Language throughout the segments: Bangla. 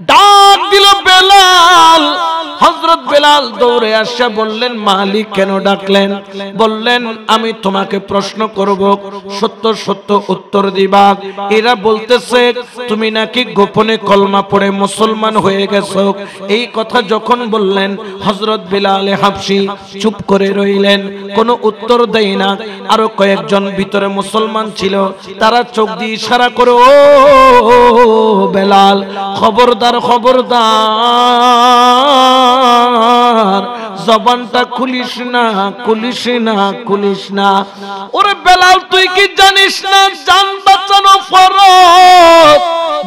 ডাক দিল বেলাল। হযরত বেলাল দৌড়ে আসে বললেন, মালিক কেন ডাকলেন? বললেন, আমি তোমাকে প্রশ্ন করব, সত্য সত্য উত্তর দিবা। এরা বলতেছে তুমি নাকি গোপনে কলমা পড়ে মুসলমান হয়ে গেছো। এই কথা যখন বললেন, হযরত বেলাল হাবশী চুপ করে রইলেন, কোনো উত্তর দেয় না। আরো কয়েকজন ভিতরে মুসলমান ছিল, তারা চোখ দিয়ে ইশারা করে, ও বেলাল, খবরদার খবরদার, জবানটা খুলিস না, খুলিস না, খুলিস না। ওরে বেলাল, তুই কি জানিস না জান বাঁচানো ফরজ?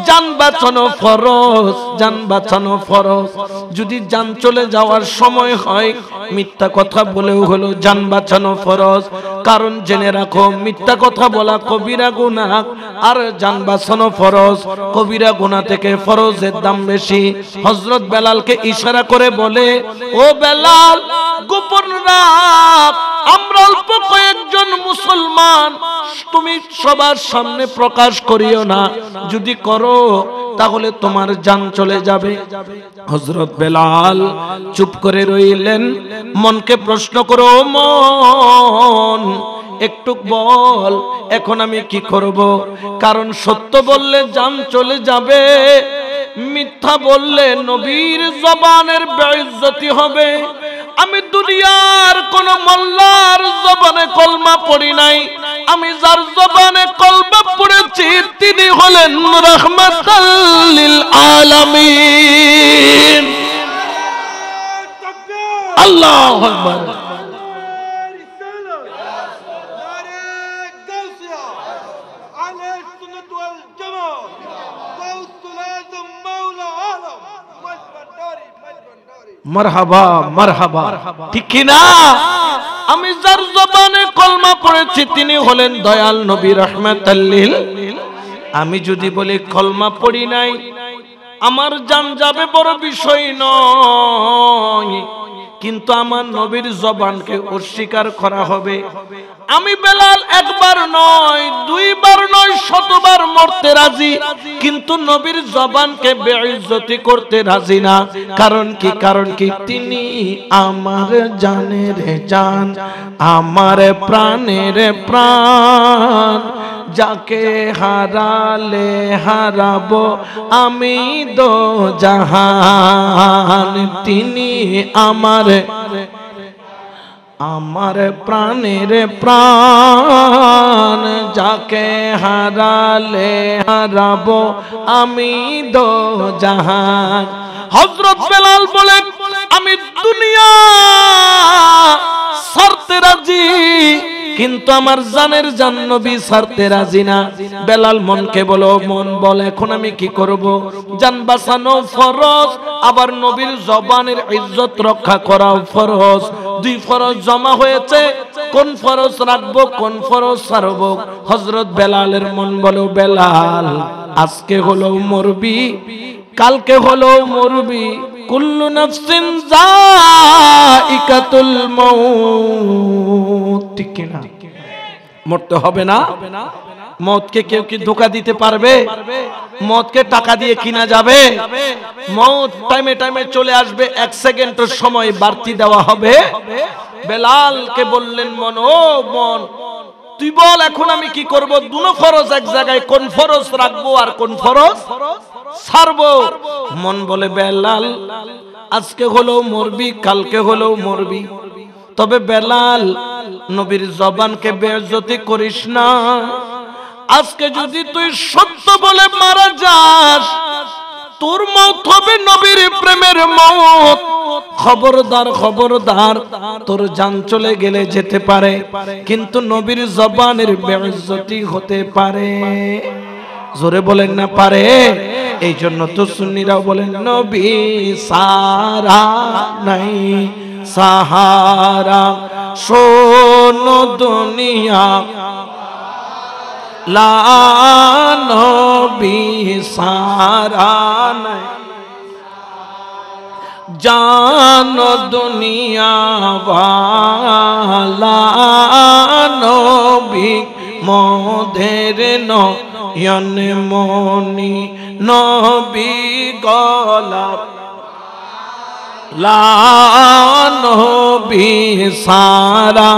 জান বাঁচানো ফরজ, জান বাঁচানো ফরজ। যদি জান চলে যাওয়ার সময় হয়, মিথ্যা কথা বলেও হলো জান বাঁচানো ফরজ। কারণ জেনে রাখো, মিথ্যা কথা বলা কবিরা গুনাহ, আর জান বাঁচানো ফরজ। কবিরা গুনাহ থেকে ফরজের দাম বেশি। হযরত বেলালকে ইশারা করে বলে, ও বেলাল, গোপন রাখ, আমরা অল্প কয়েকজন মুসলমান, তুমি সবার সামনে প্রকাশ করিও না। যদি করো তাহলে তোমার জান চলে যাবে। হযরত বেলাল চুপ করে রইলেন। মনকে প্রশ্ন করো, মন একটু বল, এখন আমি কি করব? কারণ সত্য বললে জান চলে যাবে, মিথ্যা বললে নবীর জবানের বেইজ্জতি হবে। আমি দুনিয়ার কোন মোল্লার জবানে কলমা পড়ি নাই, আমি যার জবানে কলমা পড়েছি তিনি হলেন রাহমাতাল লিল আলামিন। আল্লাহু আকবার। মারহাবা মারহাবা, ঠিক কি না? আমি যার জবানে কলমা পড়েছি তিনি হলেন দয়াল নবী রাহমাতাল লিল। আমি যদি বলি কলমা পড়ি নাই, আমার জান যাবে বড় বিষয় নয়, কিন্তু আমার নবীর জবানকে অস্বীকার করা হবে। আমি বেলাল একবার নয়, দুইবার নয়, শতবার মরতে রাজি, কিন্তু নবীর জবানকে বেইজ্জতি করতে রাজি না। কারণ কি? কারণ কি? তিনি আমার জানের জান, আমার প্রাণের প্রাণ, যাকে হারালে হারাবো আমি দো জাহান। তিনি আমার প্রাণের প্রাণ, যাকে হারালে হারাবো আমি দো জাহান। হযরত বেলাল বলে, আমি দুনিয়া ছাড়তে রাজি, কিন্তু আমার জানের জান নবী ছাড়তে রাজি না। বেলাল মনকে বলো, মন বল, এখন আমি কি করব? জান বাঁচানো ফরজ, আবার নবীর জবানের ইজ্জত রক্ষা করা ফরজ। দুই ফরজ জমা হয়েছে, কোন ফরজ রাখবো, কোন ফরজ ছাড়বো? হযরত বেলালের মন বলো, বেলাল, আজকে হলো মরবি, কালকে হলো মরবি, কুল্লু নাফসিন যায়িকাতুল মাউত। ঠিক কি না? মরতে হবে না? মওতকে কেউ কি ধোঁকা দিতে পারবে? মওতকে টাকা দিয়ে কিনা যাবে? মওত টাইমে টাইমে চলে আসবে, এক সেকেন্ডের সময় বাড়তি দেওয়া হবে। বেলালকে বললেন, মন, ও মন, তুই বল এখন আমি কি করব? দুনো ফরজ এক জায়গায়, কোন ফরজ রাখবো আর কোন ফরজ ছাড়বো? মন বলে, বেলাল, আজকে হলো মরবি, কালকে হলো মরবি, তবে বেলাল নবীর জবানকে বেইজ্জতি করিস না। আজকে যদি তুই সত্য বলে মারা যাস, তোর মওত হবে নবীর প্রেমের মওত। খবরদার খবরদার, তোর জান চলে গেলে যেতে পারে, কিন্তু নবীর জবানের বেইজ্জতি হতে পারে। জোরে বলেন না পারে? এই জন্য তো সুন্নিরাও বলেন, নবী সারা নাই সাহারা, শোনো দুনিয়া লা নবী সারা নাই, জানো দুনিয়া ওয়ালা নবী মোদের নয়ন মনি, নবী গলার লা নবী সারা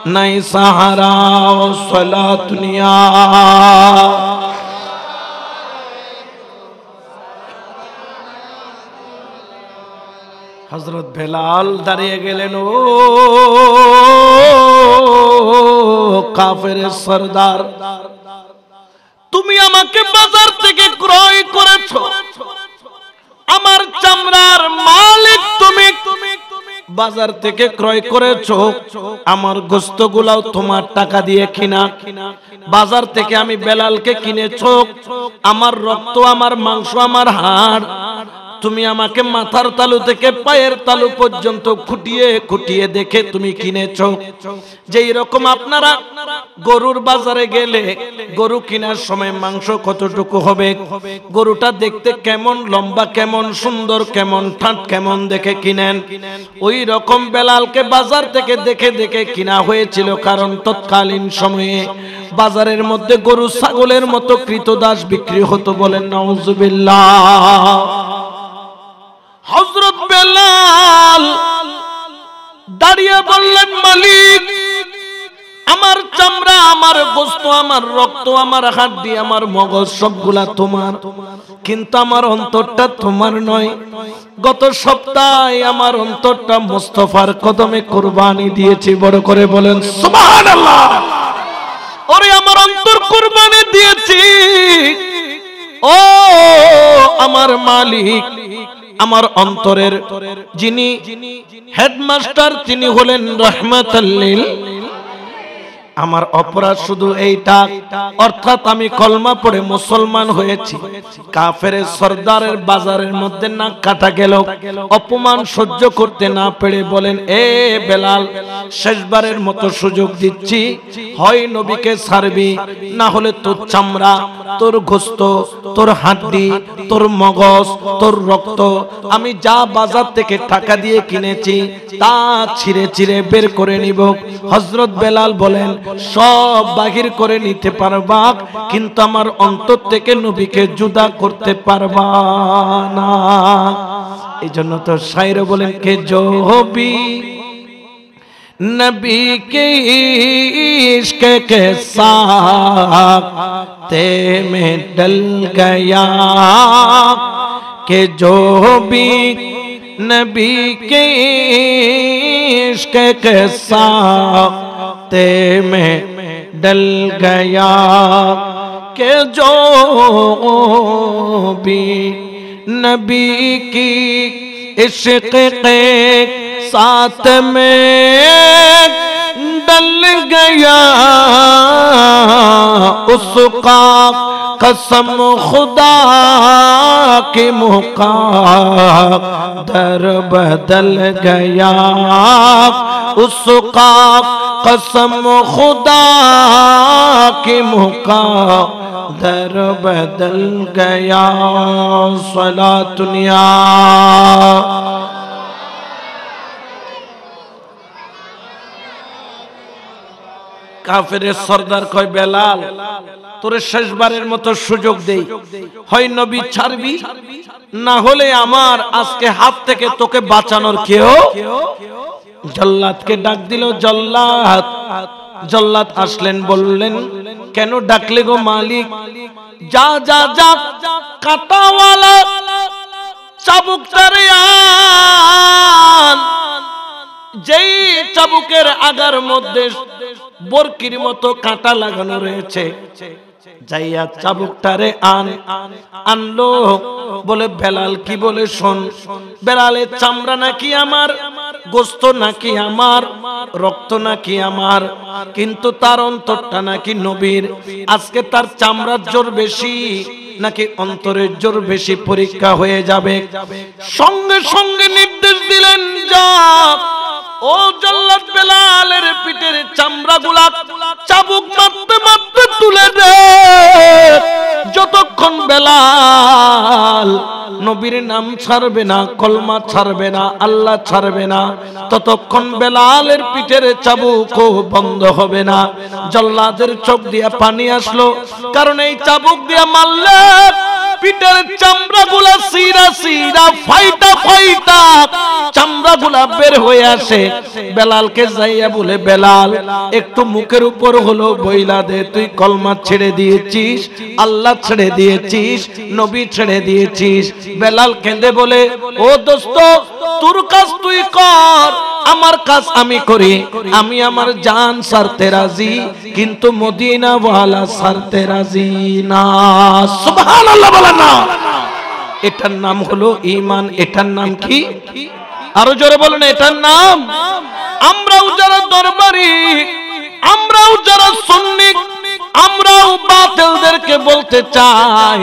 নাই সাহারা সালাত নিয়া হযরত বেলাল দাঁড়িয়ে গেলেন ও কাফেরের সরদার তুমি আমাকে বাজার থেকে ক্রয় করেছো আমার চামড়ার মালিক তুমি বাজার থেকে ক্রয় করেছো আমার গোশতগুলাও তোমার টাকা দিয়ে কিনা বাজার থেকে আমি বেলালকে কিনেছো আমার রক্ত আমার মাংস আমার হাড় তুমি আমাকে মাথার তালু থেকে পায়ের তালু পর্যন্ত খুঁটিয়ে খুঁটিয়ে দেখে তুমি কিনেছো যেই রকম আপনারা গরুর বাজারে গেলে গরু কেনার সময় মাংস কতটুকু হবে গরুটা দেখতে কেমন লম্বা কেমন সুন্দর কেমন ঠাট কেমন দেখে কিনেন ওই রকম বেলালকে বাজার থেকে দেখে দেখে কিনা হয়েছিল কারণ তৎকালীন সময়ে বাজারের মধ্যে গরু ছাগলের মতো ক্রীতদাস বিক্রি হতো বলেন নাউজুবিল্লাহ হযরত বেলাল দাঁড়িয়ে বললেন মালিক আমার চামড়া আমার গোশত আমার রক্ত আমার হাড্ডি আমার মগজ সবগুলা তোমার কিন্তু আমার অন্তরটা তোমার নয় গত সপ্তাহে আমার অন্তরটা মুস্তাফার কদমে কুরবানি দিয়েছি বড় করে বলেন সুবহানাল্লাহ ওরে আমার অন্তর কুরবানি দিয়েছি ও আমার মালিক আমার অন্তরের যিনি হেডমাস্টার তিনি হলেন রাহমাতাল লিল আমার অপরাধ শুধু এইটা অর্থাৎ আমি কলমা পড়ে মুসলমান হয়েছি কাফেরের সরদারের বাজারের মধ্যে নাক কাটা গেল অপমান সহ্য করতে না পেরে বলেন এ বেলাল শেষবারের মতো সুযোগ দিচ্ছি হয় নবীকে ছাড়বি না হলে তোর চামড়া তোর গোশত তোর হাড্ডি তোর মগজ তোর রক্ত আমি যা বাজার থেকে টাকা দিয়ে কিনেছি তা ছিঁড়ে ছিঁড়ে বের করে নিব হযরত বেলাল বলেন সব বাহির করে নিতে পারবা কিন্তু আমার অন্তর থেকে নবীকে জুদা করতে পারবা না এইজন্য তো শায়র বলেন কে জোবি नबी के इश्क के साथे में डल गया कि जो भी नबी के इश्क के साथे में डल गया कि जो भी नबी की इश्क के साथ में डल गया उसका कसम खुदा के मुक़द्दर बदल गया उसका कसम खुदा के मुक़द्दर बदल गया सलातुनिया কাফেরের সরদার কয় বেলাল তোরে শেষবারের মতো সুযোগ দেই হয় নবী ছাড়বি না হলে আমার আজকে হাত থেকে তোকে বাঁচানোর কেউ জল্লাদকে ডাক দিল জল্লাদ জল্লাদ আসলেন বললেন কেন ডাকলে গো মালিক যা যা যা কাটাওয়ালা চাবুকটারে আন যেই চাবুকের আগার মধ্যে বরকির মতো কাঁটা লাগানো রয়েছে যাইয়া চাবুকটারে আনলো বলে বেলাল কি বলে শোন বেলালের চামড়া নাকি আমার গোশত নাকি আমার রক্ত নাকি আমার কিন্তু তার অন্তরটা নাকি নবীর আজকে তার চামড়ার জোর বেশি নাকি অন্তরের জোর বেশি পরীক্ষা হয়ে যাবে সঙ্গে সঙ্গে নির্দেশ দিলেন যা ও জল্লাদ বেলালের পিঠের চামড়াগুলা চাবুক মারতে মারতে তুলে দে যতক্ষণ বেলাল নবীর নাম ছাড়বে না, কলমা ছাড়বে না, আল্লাহ ছাড়বে না, ততক্ষণ বেলালের পিঠের চাবুকও বন্ধ হবে না। জল্লাদের চোখ দিয়া পানি আসলো, কারণ এই চাবুক দিয়া মারলে পিঠের চামড়াগুলা সিরা সিরা ফাইটা ফাইটা চামড়াগুলা বের হয়ে আসে। বেলালকে যাইয়া বলে, বেলাল একটু মুখের উপর হলো বইলা দে, তুই কলমা ছেড়ে দিয়েছিস, আল্লাহ ছেড়ে দিয়েছিস, নবী ছেড়ে দিয়েছিস। বেলাল কেঁদে বলে, ও দোস্ত, তোর কাজ তুই কর, আমার কাজ আমি করি। আমি আমার জান ছাড়তে রাজি, কিন্তু মদিনা ওয়ালা ছাড়তে রাজি না। সুবহানাল্লাহ বলেন না। এটার নাম হলো ঈমান। এটার নাম কি? আরো জোরে বলেন, এটার নাম। আমরাও যারা দরবারি, আমরাও যারা সুন্নি, আমরাও বাতিলদেরকে বলতে চাই,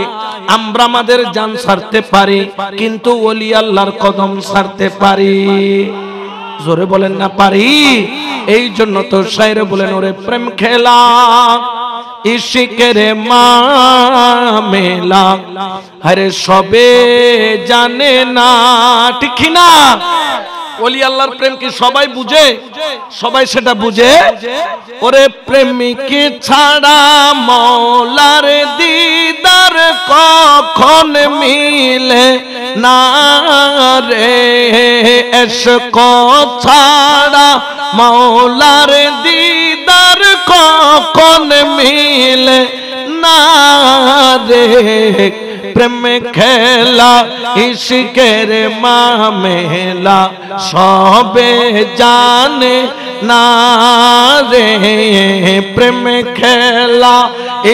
আমরা আমাদের জান ছাড়তে পারি, কিন্তু ওলি আল্লাহর কদম ছাড়তে পারি। জোরে বলেন না পারি। এই জন্য তো শায়রে বলেন, ওরে প্রেম খেলা ইশিকের মামেলা, আরে সবে জানে না, ঠিক না? ওলি আল্লাহর প্রেম কি সবাই বুঝে? সবাই সেটা বুঝে? ওরে প্রেমিক ছাড়া মৌলার দিদার কখন মিলে না রে, এশক ছাড়া মৌলার দিদার কখন মিলে না রে, প্রেম খেলা ইশকের মামেলা সবে জানে না রে, প্রেম খেলা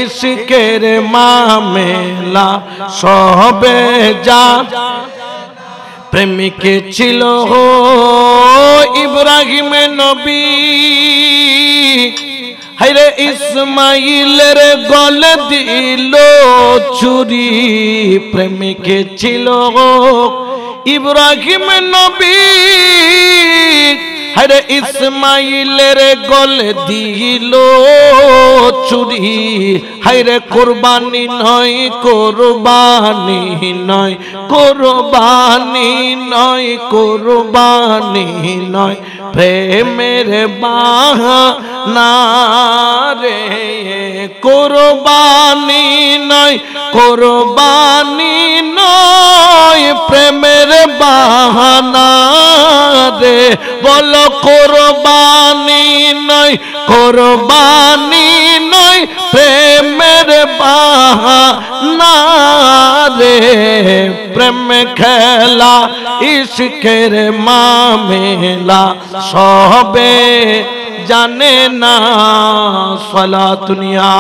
ইশকের মামেলা সবে জানে। প্রেমিক ছিল ইব্রাহিম নবী, হায়রে ইসমাইলের গলে দিল ছুরি। প্রেমিক ছিল ইব্রাহিম নবী, হায়রে ইসমাইলের গলে দিল ছুরি। হায়রে কুরবানি নয়, কুরবানি নয়, কুরবানি নয়, কুরবানি নয়, প্রেমের বাহানা রে, কুরবানি নয়, কুরবানি নয়, প্রেমের বাহানা রে। বলো কুরবানি নয়, কুরবানি নয়, প্রেমের বাহানা রে, প্রেম খেলা ইশকের মামেলা সবে জানে না। সালাতুনিয়া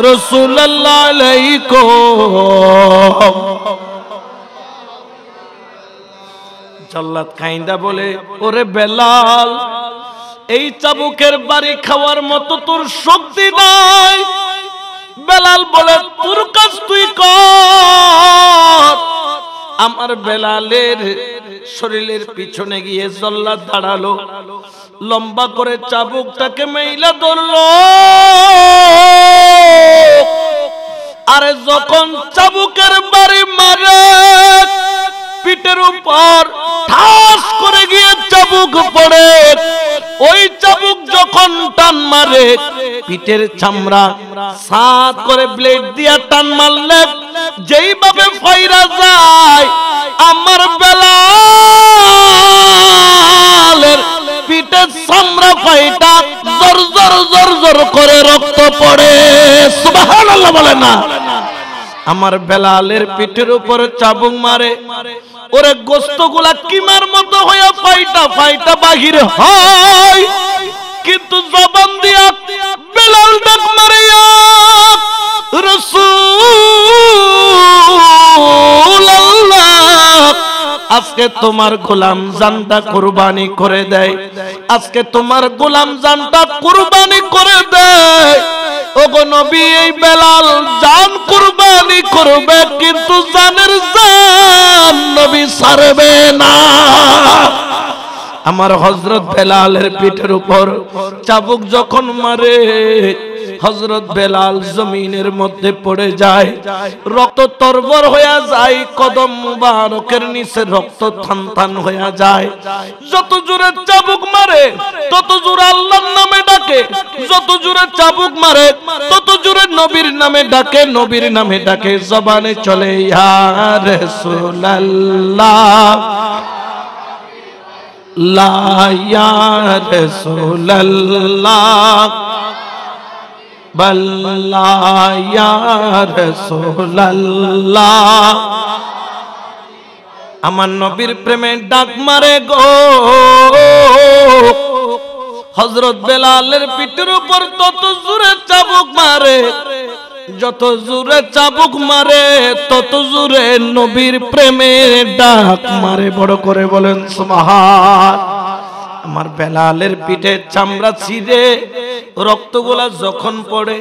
রাসূলুল্লাহ আলাইকুম। জাল্লাত কাইন্দা বলে, ওরে বেলাল, এই চাবুকের বাড়ি খাওয়ার মতো তোর শক্তি নাই। বেলাল বলে, তোর কাজ তুই কর। আমার বেলালের শরীরের পিছনে গিয়ে জল্লাদ দাঁড়ালো, লম্বা করে চাবুকটাকে মেইলা ধরলো। আরে যখন চাবুকের বাড়ি মারে, পিঠের উপর ঠাস করে গিয়ে চাবুক পড়ে। ওই চাবুক যখন টান মারে, পিঠের চামড়া সাত করে ব্লেড দিয়া টান মারলে যেইভাবে ফাইরা যায়, আমার বেলালের পিঠের চামড়া ফাইটা জর জর জর জর করে রক্ত পড়ে। সুবহানাল্লাহ বলে না। আমার বেলালের পিঠের উপর চাবুক মারে, ওরে গোস্তগুলা কিমার মতো হয়ে ফাইটা ফাইটা বাহির হয়, কিন্তু জবান দিয়া বেলাল ডাক মারে, রাসূলুল্লাহ, আজকে তোমার গোলাম জানটা কুরবানি করে দেয়, আজকে তোমার গোলাম জানটা কুরবানি করে দেয়। ওগো নবী, এই বেলাল জান কুরবানি করবে, কিন্তু জানের জান নবী ছাড়বে না। আমার হযরত বেলালের পিঠের উপর চাবুক যখন মারে হযরত বেলাল জমিনের মধ্যে পড়ে যায়, রক্ত তরবর হয়ে যায়, কদম মুবারকের নিচে রক্ত থান হয়ে যায়। যত জোরে চাবুক মারে তত জোরে আল্লাহর নামে ডাকে, যত জোরে চাবুক মারে তত জোরে নবীর নামে ডাকে, নবীর নামে ডাকে, জবানে চলে ইয়া রাসূলুল্লাহ লা ইয়া রাসূলুল্লাহ বল্লা ইয়া রাসূলুল্লাহ। আমার নবীর প্রেমে ডাক মারে গো হযরত বেলালের পিঠের উপর তত জোরে চাবুক মারে, যত জোরে চাবুক মারে তত জোরে নবীর প্রেমে ডাক মারে। বড় করে বলেন সুবহান। আমার বেলালের পিঠে চামড়া ছিঁড়ে রক্তগুলা যখন পড়ে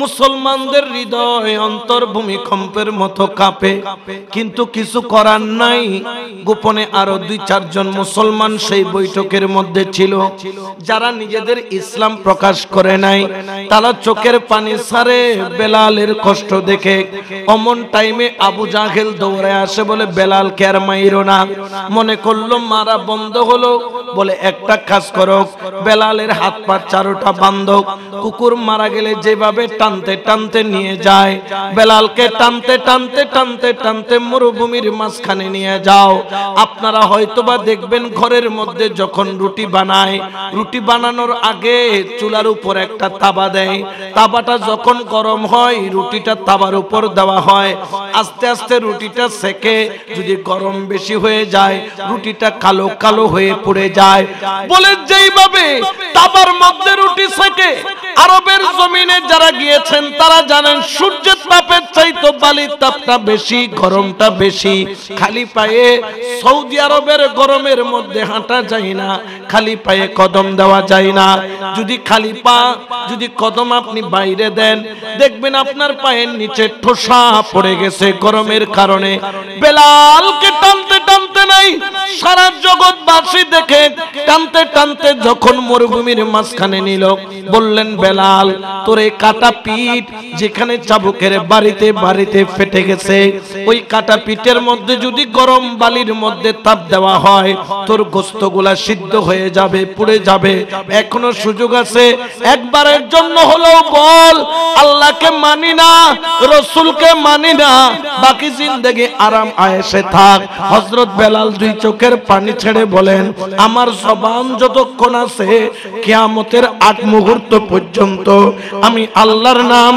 মুসলমানদের হৃদয় অন্তর ভূমিকম্পের মতো কাঁপে, কিন্তু কিছু করার নাই। গোপনে আরো 2-4 জন মুসলমান সেই বৈঠকের মধ্যে ছিল, যারা নিজেদের ইসলাম প্রকাশ করে নাই। তারা চোখের পানি ছাড়ে বেলালের কষ্ট দেখে। অমন টাইমে আবু জাহেল দৌড়ে আসে, বলে বেলালকে আর মাইরো না। মনে করলো মারা বন্ধ হলো, বলে একটা কাজ করো, বেলালের হাত পা চারোটা বান্ধব, কুকুর মারা গেলে যেভাবে টানতে টানতে নিয়ে যায়, বেলালকে টানতে টানতে টানতে টানতে মরুভূমির মাঝখানে নিয়ে যাও। আপনারা হয়তোবা দেখবেন ঘরের মধ্যে যখন রুটি বানায়, রুটি বানানোর আগে চুলার উপর একটা তাবা দেয়, তাবাটা যখন গরম হয় রুটিটা তাবার উপর দেওয়া হয়, আস্তে আস্তে রুটিটা সেকে, যদি গরম বেশি হয়ে যায় রুটিটা কালো কালো হয়ে পড়ে যায়। বলে যেইভাবে তাবার মধ্যে রুটি সেকে, আরবের জমিনে যারা গিয়েছেন তারা জানেন সূর্যের তাপের চাইতে বালির তাপটা বেশি, গরমটা বেশি। খালি পায়ে সৌদি আরবের গরমের মধ্যে হাঁটা যায় না, খালি পায়ে কদম দেওয়া যায় না। যদি খালি পা যদি কদম আপনি বাইরে দেন, দেখবেন আপনার পায়ের নিচে ঠোসা পড়ে গেছে গরমের কারণে। বেলালকে টানতে টানতে নাই সারা জগৎবাসী দেখে, টানতে টানতে যখন মরুভূমির মাঝখানে নিল, বললেন বেলাল তোর এই কাটা পিঠ যেখানে চাবুকের বাড়িতে বাড়িতে ফেটে গেছে, ওই কাটা পিঠের মধ্যে যদি গরম বালির মধ্যে তাপ দেওয়া হয় তোর গোশতগুলা সিদ্ধ হয়ে যাবে, পুড়ে যাবে। এখনো সুযোগ আছে, একবারের জন্য হলেও বল আল্লাহকে মানি না, রাসূলকে মানি না, বাকি জিন্দেগি আরাম আয়েশে থাক। হযরত বেলাল 2 চোখের পানি ছেড়ে বলেন, আমার জবান যতক্ষণ আছে কিয়ামতের আগ মুহূর্ত পর্যন্ত আমি আল্লাহর নাম,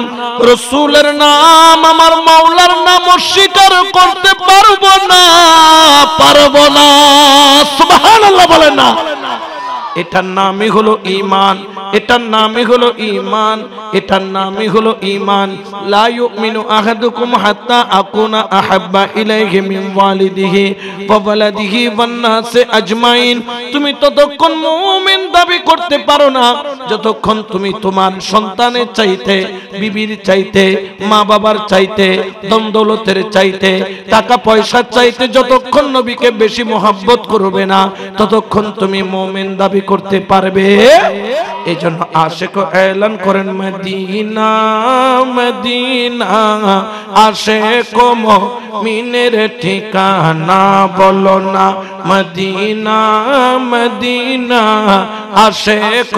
রাসূলের নাম, আমার মাওলার নাম অস্বীকার করতে পারবো না, পারবো না। সুবহানাল্লাহ বলেন না। এটার নামই হলো ঈমান, এটার নামই হলো ঈমান, এটার নামই হলো ঈমান। লা ইউমিনু আহাদুকুম হাত্তা আকুনা আহাব্বা ইলাইহি মিন ওয়ালিদিহি ওয়া ওয়ালাদিহি ওয়ান নাসি আজমাইন। তুমি ততক্ষণ মুমিন দাবি করতে পারো না যতক্ষণ তুমি তোমার সন্তানের চাইতে, বিবির চাইতে, মা বাবার চাইতে, ধন দৌলতের চাইতে, টাকা পয়সার চাইতে যতক্ষণ নবীকে বেশি মহব্বত করবে না ততক্ষণ তুমি মুমিন দাবি করতে পারবে। এজন্য আশিক এলান করেন মদিনা মদিনা, আশিক মুমিনের ঠিকানা বলো না মদিনা মদিনা, আশিক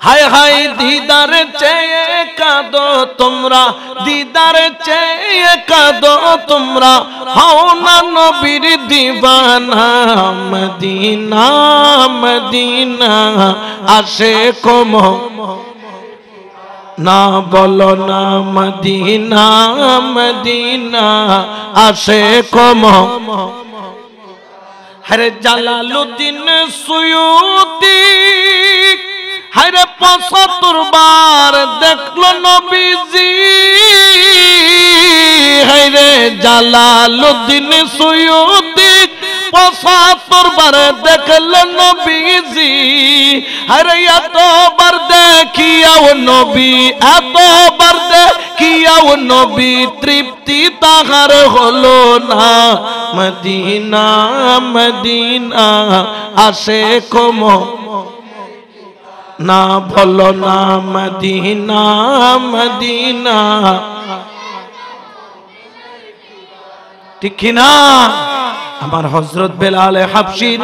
হায় হায় দিদার চেয়ে কাঁদো তোমরা, দিদার চেয়ে কাঁদো তোমরা, হও না নবীর দিওয়ানা মদিনা মদিনা, আশিক না বলো না মদিনা মদিনা, আশিক হরে জালালুদ্দিন সুয়ুতি হায়রে ৭৫ বার দেখলো নবীজি, হায়রে জালালুদ্দিন সুয়ুতি ৭৫ বার দেখলো নবীজি, আরে এতবার দেখিয়াও নবী, এতবার দেখিয়াও নবী, তৃপ্তি তাহার হলো না। মদিনা মদিনা আসে কম না, বলো না মদিনা মদিনা, ঠিক কিনা? আমার হযরত বেলাল হাবশীর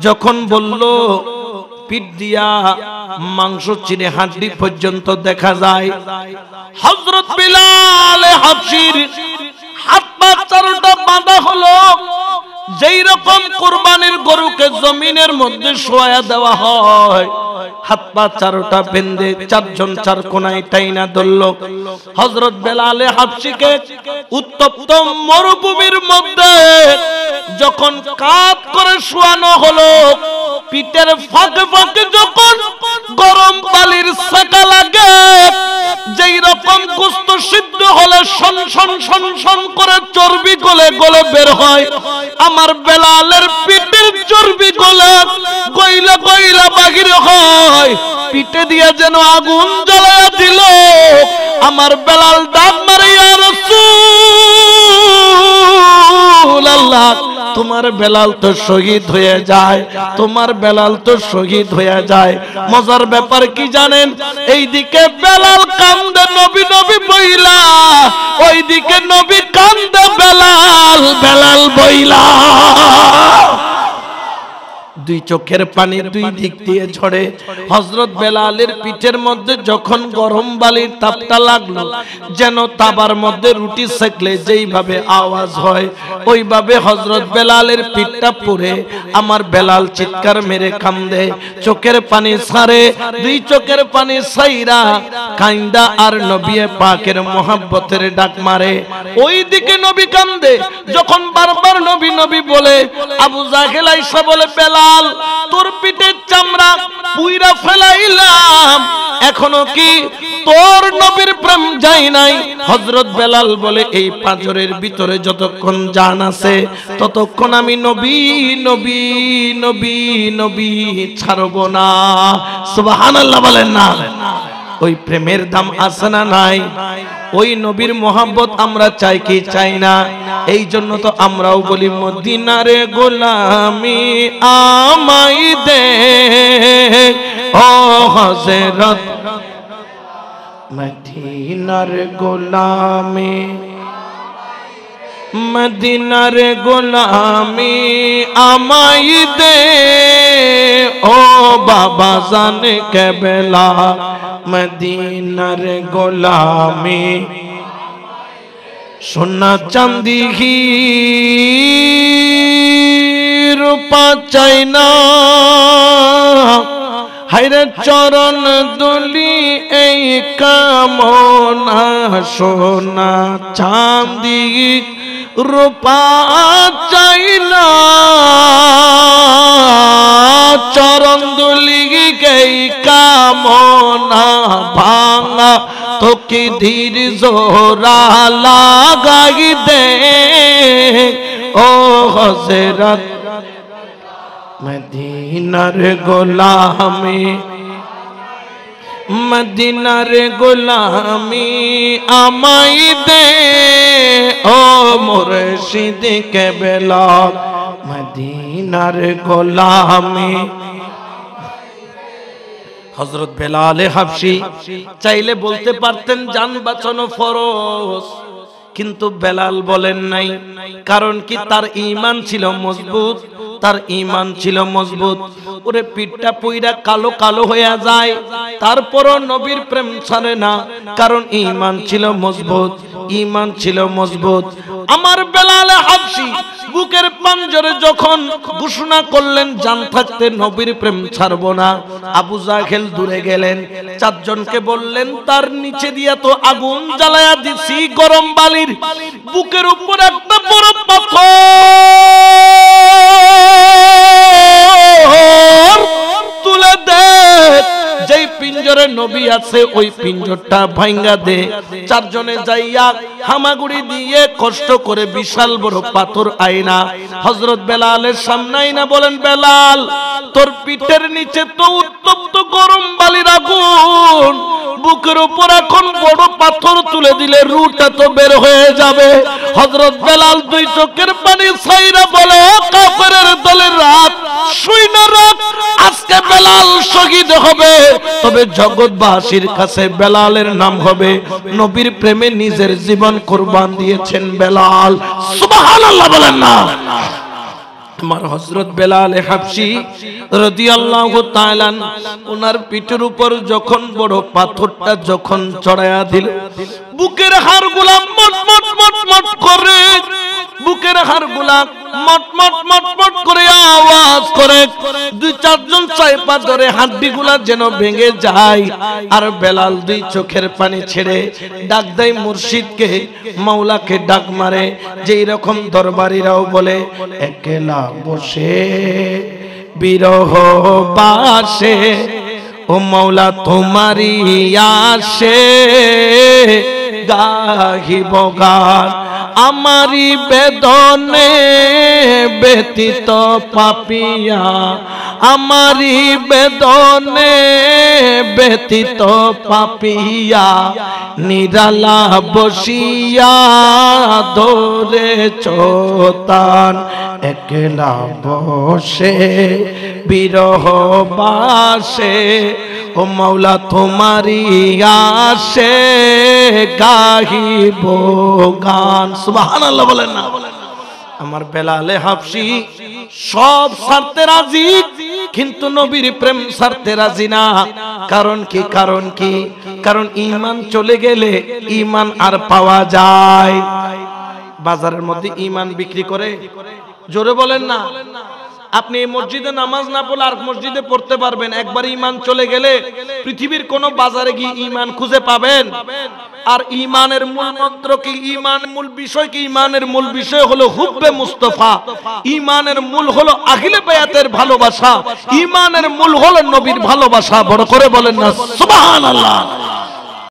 যখন বলল পিঠ দিয়া মাংস চিনে হাড্ডি পর্যন্ত দেখা যায়, হযরত বেলাল হাবশীর হাত পা চারটা বাঁধা হলো। যেই রকম কুরবানির গরুকে জমিনের মধ্যে শোয়া দেওয়া হয়, হাত পা চারটা বেঁধে চারজন চার কোনায় টাইনা ধরল। হযরত বেলাল হাবশীকে উত্তপ্ত মরুভূমির মধ্যে যখন কাত করে শোয়ানো হলো, পিঠের ফাঁকে ফাঁকে যখন গরম বালির সেকা লাগে, যেই রকম গোশত সিদ্ধ হলে শন শন শন শন করে চর্বি গলে গলে বের হয়, আমার বেলালের পিঠের চর্বি গলে গইলা গইলা বাহির হয়। পিঠে দিয়ে যেন আগুন জ্বালায়া দিল। আমার বেলাল ডাক মারে, ইয়া রাসূলুল্লাহ, তোমার বেলাল তো শহীদ হয়ে যায়, তোমার বেলাল তো শহীদ হয়ে যায়। মজার ব্যাপার কি জানেন? এইদিকে বেলাল কান্দে নবী নবী বইলা, ওইদিকে নবী কান্দে বেলাল বেলাল বইলা। দুই চোখের পানি দুই দিক দিয়ে ঝরে। হযরত বেলালের পিঠের মধ্যে যখন গরম বালির তাপটা লাগলো, যেন তাবার মধ্যে রুটি সেকলে যেইভাবে আওয়াজ হয়, ওইভাবে হযরত বেলালের পিঠটা পুড়ে আমার বেলাল চিৎকার মেরে কান্দে, চোখের পানি ছাড়ে। দুই চোখের পানি ছাইরা কাইন্দা আর নবী পাকের মোহাব্বতের ডাক মারে। ওইদিকে নবী কান্দে। যখন বারবার নবী নবী বলে, আবু জাহেল আইসা বলে, বেলাল তোর পিঠের চামড়া পুইরা ফেলাইলাম, এখনো কি তোর নবীর প্রেম যায় নাই? হযরত বেলাল বলে, এই পাঁজরের ভিতরে যতক্ষণ জান আছে ততক্ষণ আমি নবী নবী নবী নবী ছাড়ব না। সুবহানাল্লাহ বলেন না? ওই প্রেমের দাম আছে না নাই? ওই নবীর মোহাব্বত আমরা চাই কি চাই না? এই জন্য তো আমরাও বলি, মদিনার গোলামি আমাই দে ও হযরত, মদিনার গোলামি, মদিনার গোলামি আমাই দে ও বাবা জান কেবলা, মদিনার গোলামি। সোনা চাঁদি রূপা চাই না, হায়রে চরণ দুলি এই কামনা, সোনা চাঁদি রূপা চাই না, চরণ দুলি এই কামনা, ভাঙা তোকে ধীর জোরা লাগাই দে ও হযরত, মদিনার গোলামি, মদিনার গোলামি আমাই দে ও মুর্শিদ কেবলা, মদিনার গোলামি। হযরত বেলাল হাবশী চাইলে বলতে পারতেন জান বাঁচানো ফরজ, কিন্তু বেলাল বলেন নাই। কারণ কি? তার ঈমান ছিল মজবুত, তার ঈমান ছিল মজবুত। ওরে পিঠটা পুইরা কালো কালো হয়ে যায়, তারপরও নবীর প্রেম ছাড়ে না, কারণ ঈমান ছিল মজবুত, ঈমান ছিল মজবুত। আমার বেলাল হাবশী বুকের পাঞ্জরে যখন ঘোষণা করলেন জান থাকতে নবীর প্রেম ছাড়বো না, আবু জাহেল দূরে গেলেন, চারজনকে বললেন তার নিচে দিয়া তো আগুন জ্বালায়া দিছি গরম বালির, বুকের উপর একটা বড় পাথর তুলে দে, যেই পিঞ্জরে নবী আছে ওই পিঞ্জরটা ভাঙ্গা দে। চারজনে যাইয়া হামাগুড়ি দিয়ে কষ্ট করে বিশাল বড় পাথর আইনা হযরত বেলালের সামনে আইনা বলেন, বেলাল তোর পিঠের নিচে তো উত্তপ্ত গরম বালির আগুন, বুকের উপর এখন বড় পাথর তুলে দিলে রুটা তো বের হয়ে যাবে। হযরত বেলাল দুই চোখের পানি ছাইরা বলে, কাফেরের দলের রাত শুই না রাত, আজকে বেলাল শহীদ হবে, তবে জগৎবাসীর কাছে বেলালের নাম হবে নবীর প্রেমে নিজের জীবন কুরবান দিয়েছেন বেলাল। সুবহানাল্লাহ বলেন না। আমার হযরত বেলাল হাবশী রাদিয়াল্লাহু তাআলা ওনার পিঠের উপর যখন বড় পাথরটা যখন চড়ায়া দিল, বুকের হাড়গুলা মটমট মটমট করে, বুকের হাড়গুলা মটমট মটমট করে আওয়াজ করে, দুই চারজন চাইপা ধরে হাড্ডিগুলা যেন ভেঙে যায়। আর বেলাল দুই চোখের পানি ছেড়ে ডাক দেয় মুর্শিদকে, মাওলাকে ডাক মারে, যেই রকম দরবারিরাও বলে, একলা বসে বিরহ বাসে ও মাওলা তোমারি আসে গাহিব গান, আমারি বেদনে ব্যতীত পাপিয়া, আমারি বেদনে ব্যতীত পাপিয়া, নিরালা বসিয়া ধরে চোতান, একলা বসে বিরহ বাসে ও মাওলা তোমারি আসে গাহিব গান। সুবহানাল্লাহ বলেন না। আমার বেলালে হাবশী সব ছাড়তে রাজি, কিন্তু নবীর প্রেম ছাড়তে রাজি না। কারণ কি? কারণ কি? কারণ ঈমান চলে গেলে ঈমান আর পাওয়া যায়। বাজারের মধ্যে ঈমান বিক্রি করে, জোরে বলেন না। আপনি এই মসজিদে নামাজ না পড়লে আর মসজিদে পড়তে পারবেন, একবার ঈমান চলে গেলে পৃথিবীর কোন বাজারে গিয়ে ঈমান খুঁজে পাবেন। আর ঈমানের মূল মন্ত্র কি? ঈমানের মূল বিষয় কি? ঈমানের মূল বিষয় হলো হুব্বে মুস্তাফা। ঈমানের মূল হলো আহলে বায়াতের ভালোবাসা। ঈমানের মূল হলো নবীর ভালোবাসা। বড় করে বলেন না সুবহানাল্লাহ।